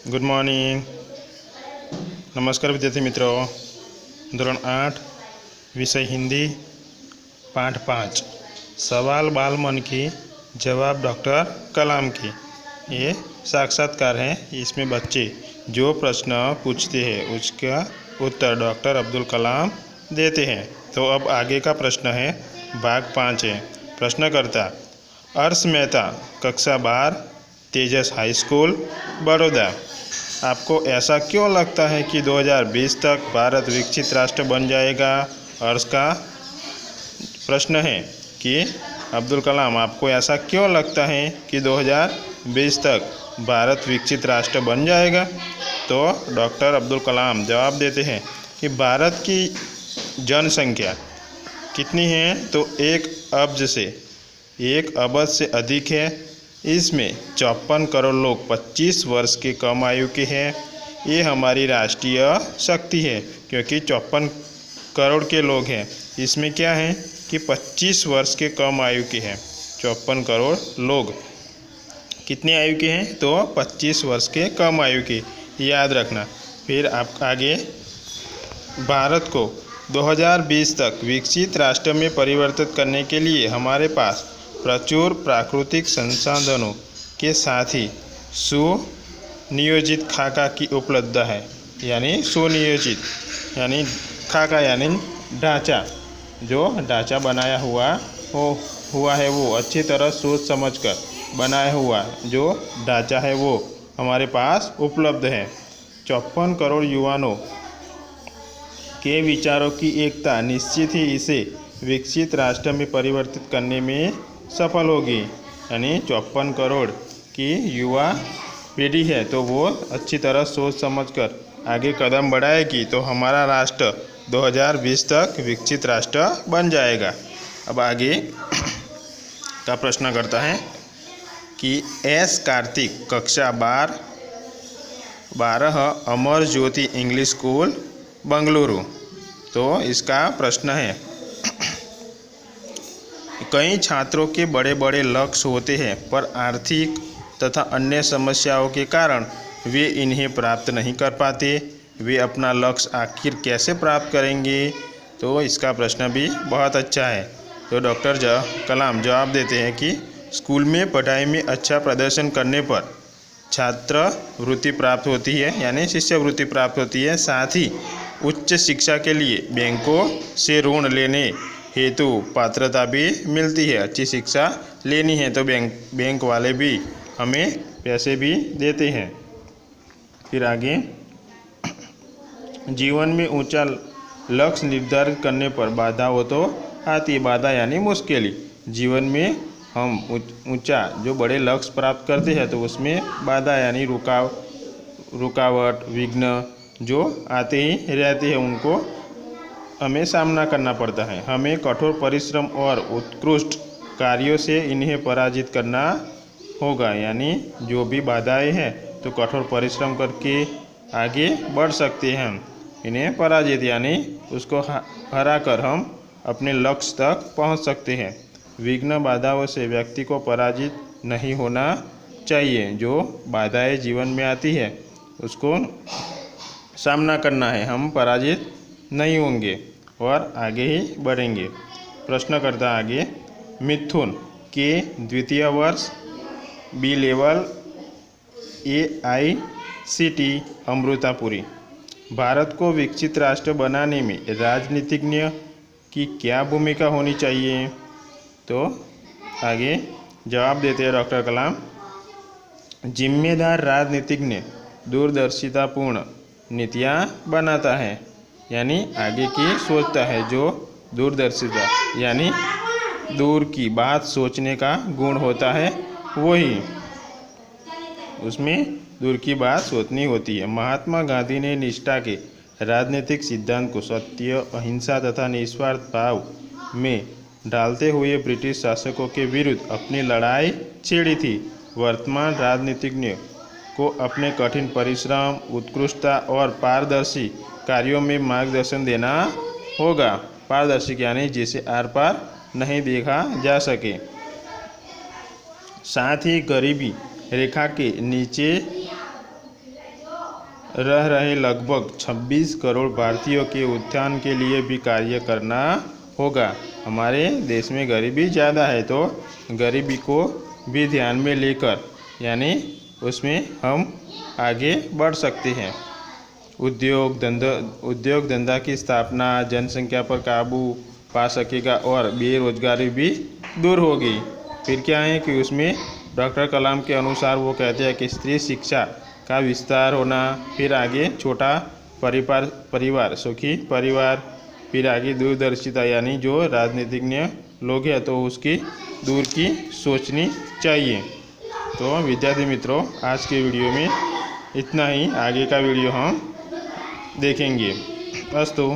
Good morning. नमस्कार विद्यार्थी मित्रों। धोरण 8 विषय हिंदी पाठ 5 सवाल बाल मन की जवाब डॉक्टर कलाम की। ये साक्षात्कार है। इसमें बच्चे जो प्रश्न पूछते हैं उसका उत्तर डॉक्टर अब्दुल कलाम देते हैं। तो अब आगे का प्रश्न है, भाग 5 है। प्रश्नकर्ता अर्श मेहता, कक्षा 12, तेजस हाई स्कूल, बड़ौदा। आपको ऐसा क्यों लगता है कि 2020 तक भारत विकसित राष्ट्र बन जाएगा? अर्श का प्रश्न है कि अब्दुल कलाम, आपको ऐसा क्यों लगता है कि 2020 तक भारत विकसित राष्ट्र बन जाएगा? तो डॉक्टर अब्दुल कलाम जवाब देते हैं कि भारत की जनसंख्या कितनी है? तो 1 अरब से अधिक है। इसमें 54 करोड़ लोग 25 वर्ष के कम आयु के हैं। ये हमारी राष्ट्रीय शक्ति है क्योंकि 54 करोड़ के लोग हैं। इसमें क्या है कि 25 वर्ष के कम आयु के हैं। 54 करोड़ लोग कितने आयु के हैं? तो 25 वर्ष के कम आयु के, याद रखना। फिर आप आगे, भारत को 2020 तक विकसित राष्ट्र में परिवर्तित करने के लिए हमारे पास प्रचुर प्राकृतिक संसाधनों के साथ ही सुनियोजित खाका की उपलब्धता है। यानी सुनियोजित यानी खाका यानी ढांचा, जो ढांचा बनाया हुआ है वो अच्छी तरह सोच समझकर बनाया हुआ जो ढांचा है वो हमारे पास उपलब्ध है। 54 करोड़ युवाओं के विचारों की एकता निश्चित ही इसे विकसित राष्ट्र में परिवर्तित करने में सफल होगी। यानी 54 करोड़ की युवा पीढ़ी है तो वो अच्छी तरह सोच समझकर आगे कदम बढ़ाएगी तो हमारा राष्ट्र 2020 तक विकसित राष्ट्र बन जाएगा। अब आगे का प्रश्न करता है कि एस कार्तिक, कक्षा 12, अमर ज्योति इंग्लिश स्कूल, बेंगलुरु। तो इसका प्रश्न है, कई छात्रों के बड़े बड़े लक्ष्य होते हैं पर आर्थिक तथा अन्य समस्याओं के कारण वे इन्हें प्राप्त नहीं कर पाते। वे अपना लक्ष्य आखिर कैसे प्राप्त करेंगे? तो इसका प्रश्न भी बहुत अच्छा है। तो डॉक्टर कलाम जवाब देते हैं कि स्कूल में पढ़ाई में अच्छा प्रदर्शन करने पर छात्रवृत्ति प्राप्त होती है, यानी शिष्यवृत्ति प्राप्त होती है। साथ ही उच्च शिक्षा के लिए बैंकों से ऋण लेने हेतु पात्रता भी मिलती है। अच्छी शिक्षा लेनी है तो बैंक वाले भी हमें पैसे भी देते हैं। फिर आगे, जीवन में ऊंचा लक्ष्य निर्धारित करने पर बाधा हो तो आती है। बाधा यानी मुश्किल। जीवन में हम ऊंचा जो बड़े लक्ष्य प्राप्त करते हैं तो उसमें बाधा यानी रुकावट, विघ्न जो आते ही रहते हैं, उनको हमें सामना करना पड़ता है। हमें कठोर परिश्रम और उत्कृष्ट कार्यों से इन्हें पराजित करना होगा। यानी जो भी बाधाएं हैं तो कठोर परिश्रम करके आगे बढ़ सकते हैं। इन्हें पराजित यानी उसको हरा कर हम अपने लक्ष्य तक पहुंच सकते हैं। विघ्न, बाधाओं से व्यक्ति को पराजित नहीं होना चाहिए। जो बाधाएं जीवन में आती है उसको सामना करना है, हम पराजित नहीं होंगे और आगे ही बढ़ेंगे। प्रश्नकर्ता आगे, मिथुन के द्वितीय वर्ष, बी लेवल, AICT अमृतापुरी। भारत को विकसित राष्ट्र बनाने में राजनीतिज्ञ की क्या भूमिका होनी चाहिए? तो आगे जवाब देते हैं डॉक्टर कलाम, जिम्मेदार राजनीतिज्ञ दूरदर्शितापूर्ण नीतियाँ बनाता है, यानी आगे की सोचता है। जो दूरदर्शिता यानी दूर की बात सोचने का गुण होता है, वही उसमें दूर की बात सोचनी होती है। महात्मा गांधी ने निष्ठा के राजनीतिक सिद्धांत को सत्य, अहिंसा तथा निस्वार्थ भाव में डालते हुए ब्रिटिश शासकों के विरुद्ध अपनी लड़ाई छेड़ी थी। वर्तमान राजनीतिज्ञ को अपने कठिन परिश्रम, उत्कृष्टता और पारदर्शी कार्यों में मार्गदर्शन देना होगा। पारदर्शी यानी जिसे आर पार नहीं देखा जा सके। साथ ही गरीबी रेखा के नीचे रह रहे लगभग 26 करोड़ भारतीयों के उत्थान के लिए भी कार्य करना होगा। हमारे देश में गरीबी ज़्यादा है, तो गरीबी को भी ध्यान में लेकर यानी उसमें हम आगे बढ़ सकते हैं। उद्योग धंधा की स्थापना जनसंख्या पर काबू पा सकेगा और बेरोजगारी भी दूर होगी। फिर क्या है कि उसमें डॉक्टर कलाम के अनुसार वो कहते हैं कि स्त्री शिक्षा का विस्तार होना, फिर आगे छोटा परिवार सुखी परिवार, फिर आगे दूरदर्शिता यानी जो राजनीतिज्ञ लोग हैं तो उसकी दूर की सोचनी चाहिए। तो विद्यार्थी मित्रों, आज के वीडियो में इतना ही। आगे का वीडियो हम देखेंगे। अस्तु।